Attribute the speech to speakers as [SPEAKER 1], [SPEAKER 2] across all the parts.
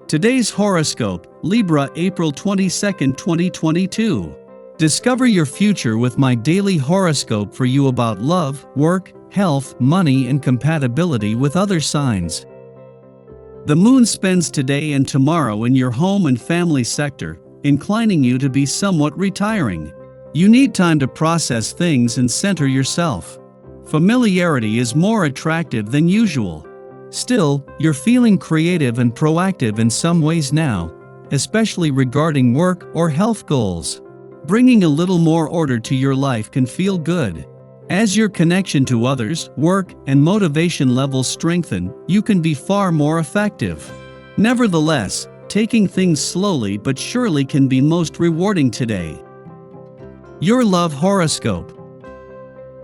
[SPEAKER 1] Today's horoscope, Libra April 22, 2022. Discover your future with my daily horoscope for you about love, work, health, money and compatibility with other signs. The moon spends today and tomorrow in your home and family sector, inclining you to be somewhat retiring. You need time to process things and center yourself. Familiarity is more attractive than usual. Still, you're feeling creative and proactive in some ways now, especially regarding work or health goals. Bringing a little more order to your life can feel good. As your connection to others, work, and motivation levels strengthen, you can be far more effective. Nevertheless, taking things slowly but surely can be most rewarding today. Your love horoscope.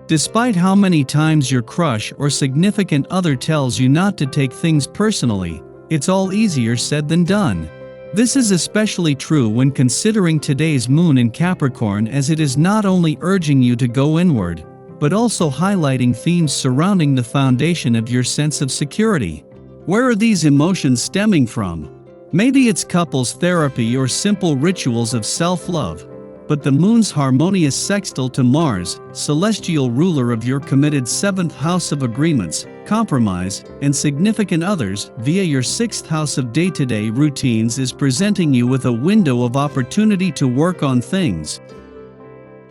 [SPEAKER 1] Despite how many times your crush or significant other tells you not to take things personally, it's all easier said than done. This is especially true when considering today's moon in Capricorn, as it is not only urging you to go inward, but also highlighting themes surrounding the foundation of your sense of security. Where are these emotions stemming from? Maybe it's couples therapy or simple rituals of self-love. But the moon's harmonious sextile to Mars, celestial ruler of your committed 7th house of agreements, compromise, and significant others, via your 6th house of day-to-day routines, is presenting you with a window of opportunity to work on things.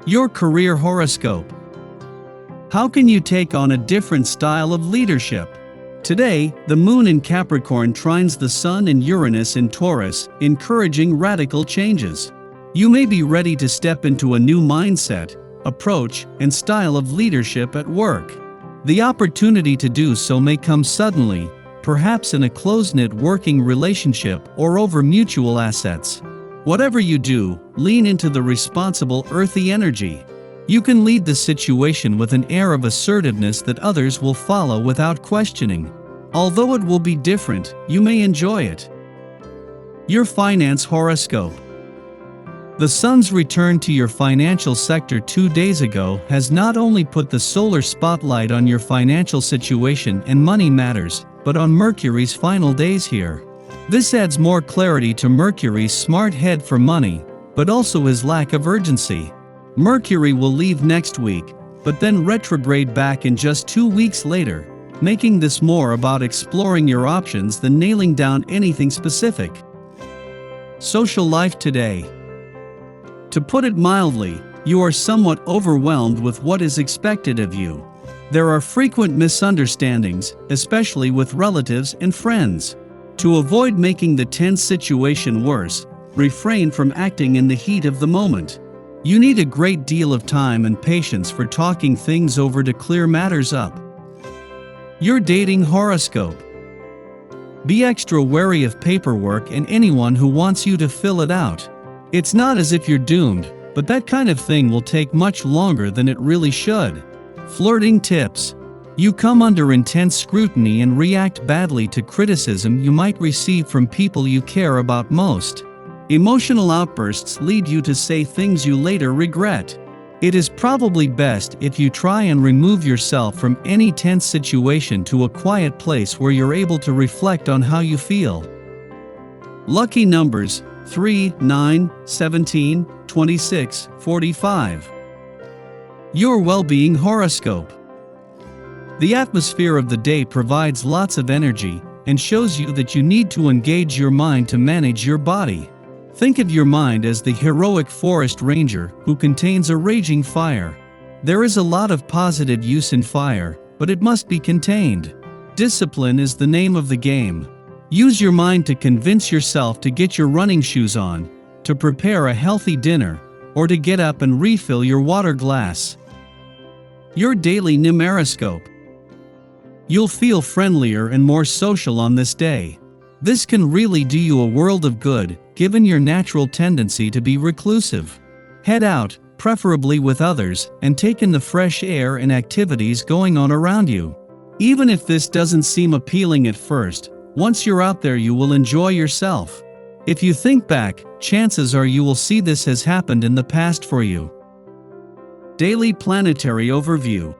[SPEAKER 1] Your career horoscope. How can you take on a different style of leadership? Today, the moon in Capricorn trines the sun and Uranus in Taurus, encouraging radical changes. You may be ready to step into a new mindset, approach, and style of leadership at work. The opportunity to do so may come suddenly, perhaps in a close-knit working relationship or over mutual assets. Whatever you do, lean into the responsible earthy energy. You can lead the situation with an air of assertiveness that others will follow without questioning. Although it will be different, you may enjoy it. Your finance horoscope. The sun's return to your financial sector 2 days ago has not only put the solar spotlight on your financial situation and money matters, but on Mercury's final days here. This adds more clarity to Mercury's smart head for money, but also his lack of urgency. Mercury will leave next week, but then retrograde back in just 2 weeks later, making this more about exploring your options than nailing down anything specific. Social life today. To put it mildly, you are somewhat overwhelmed with what is expected of you. There are frequent misunderstandings, especially with relatives and friends. To avoid making the tense situation worse, refrain from acting in the heat of the moment. You need a great deal of time and patience for talking things over to clear matters up. Your dating horoscope. Be extra wary of paperwork and anyone who wants you to fill it out. It's not as if you're doomed, but that kind of thing will take much longer than it really should. Flirting tips. You come under intense scrutiny and react badly to criticism you might receive from people you care about most. Emotional outbursts lead you to say things you later regret. It is probably best if you try and remove yourself from any tense situation to a quiet place where you're able to reflect on how you feel. Lucky numbers: 3, 9, 17, 26, 45. Your well-being horoscope. The atmosphere of the day provides lots of energy and shows you that you need to engage your mind to manage your body. Think of your mind as the heroic forest ranger who contains a raging fire. There is a lot of positive use in fire, but it must be contained. Discipline is the name of the game. Use your mind to convince yourself to get your running shoes on, to prepare a healthy dinner, or to get up and refill your water glass. Your daily numeroscope. You'll feel friendlier and more social on this day. This can really do you a world of good, given your natural tendency to be reclusive. Head out, preferably with others, and take in the fresh air and activities going on around you. Even if this doesn't seem appealing at first, once you're out there you will enjoy yourself. If you think back, chances are you will see this has happened in the past for you. Daily Planetary Overview.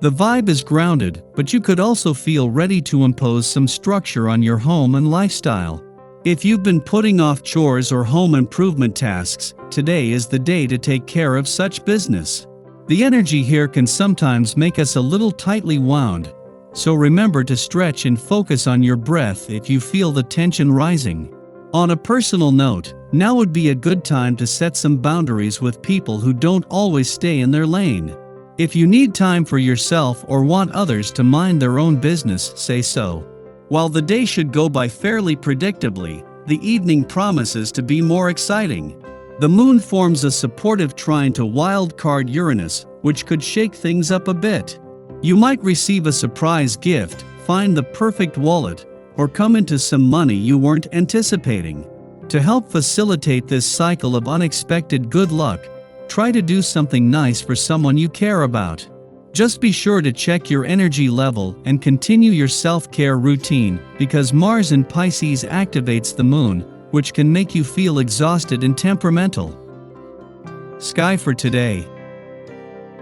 [SPEAKER 1] The vibe is grounded, but you could also feel ready to impose some structure on your home and lifestyle, If you've been putting off chores or home improvement tasks, today is the day to take care of such business. The energy here can sometimes make us a little tightly wound, so remember to stretch and focus on your breath if you feel the tension rising. On a personal note, now would be a good time to set some boundaries with people who don't always stay in their lane. If you need time for yourself or want others to mind their own business, say so. While the day should go by fairly predictably, the evening promises to be more exciting. The moon forms a supportive trine to wild card Uranus, which could shake things up a bit. You might receive a surprise gift, find the perfect wallet, or come into some money you weren't anticipating. To help facilitate this cycle of unexpected good luck, try to do something nice for someone you care about. Just be sure to check your energy level and continue your self-care routine, because Mars in Pisces activates the moon, which can make you feel exhausted and temperamental. Sky for today.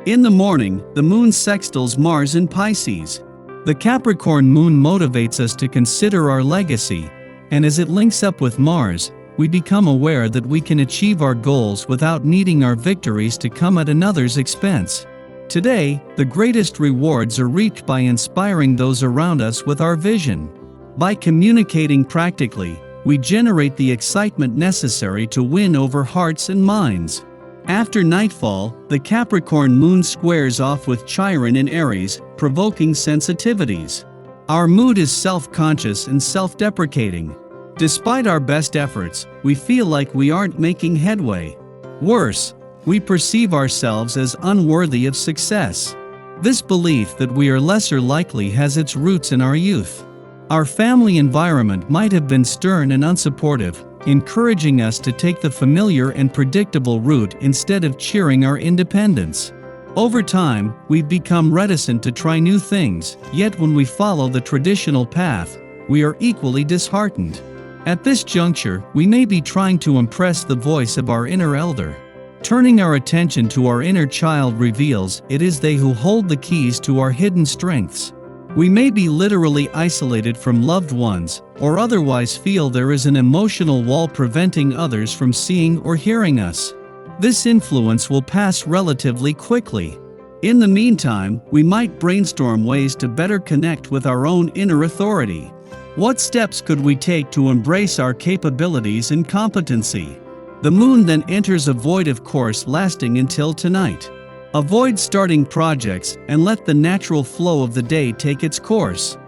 [SPEAKER 1] In the morning, the moon sextiles Mars in Pisces. The Capricorn moon motivates us to consider our legacy, and as it links up with Mars, we become aware that we can achieve our goals without needing our victories to come at another's expense. Today, the greatest rewards are reaped by inspiring those around us with our vision. By communicating practically, we generate the excitement necessary to win over hearts and minds. After nightfall, the Capricorn moon squares off with Chiron in Aries, provoking sensitivities. Our mood is self-conscious and self-deprecating. Despite our best efforts, we feel like we aren't making headway. Worse, we perceive ourselves as unworthy of success. This belief that we are lesser likely has its roots in our youth. Our family environment might have been stern and unsupportive, encouraging us to take the familiar and predictable route instead of cheering our independence. Over time, we've become reticent to try new things, yet when we follow the traditional path, we are equally disheartened. At this juncture, we may be trying to impress the voice of our inner elder. Turning our attention to our inner child reveals it is they who hold the keys to our hidden strengths. We may be literally isolated from loved ones, or otherwise feel there is an emotional wall preventing others from seeing or hearing us. This influence will pass relatively quickly. In the meantime, we might brainstorm ways to better connect with our own inner authority. What steps could we take to embrace our capabilities and competency? The moon then enters a void course lasting until tonight. Avoid starting projects and let the natural flow of the day take its course.